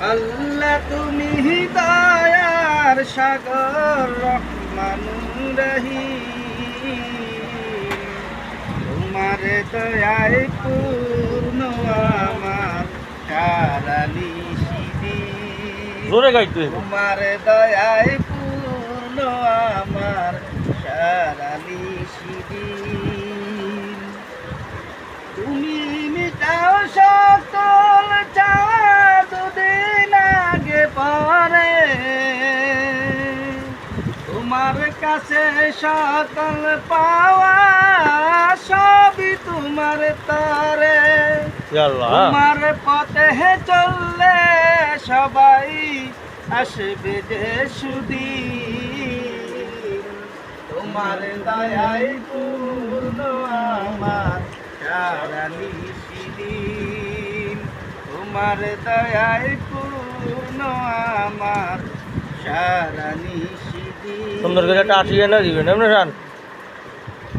আল্লাহ তুমি দয়ার সাগর রহমানুর রহিম, তোমার দয়ায় পূর্ণ আমার সারা নিশিদিন। জোরে গাইতে হবে। তোমার দয়ায় পূর্ণ আমার সারা নিশিদিন। তুমি মিটাও সকল চাওয়া দুদিন আগে পরে, তোমার কাছে সকল পাওয়া সবই তোমার তরে। ইয়া আল্লাহ। তোমার পথে চললে সবাই আসবে যে সুদিন। তোমার দয়ায় পূর্ণ আমার সারা নিশিদিন। তোমার দয়ায় পূর্ণ আমার সারা নিশিদিন। সুন্দর করে একটা আশি না দিবেন এমনি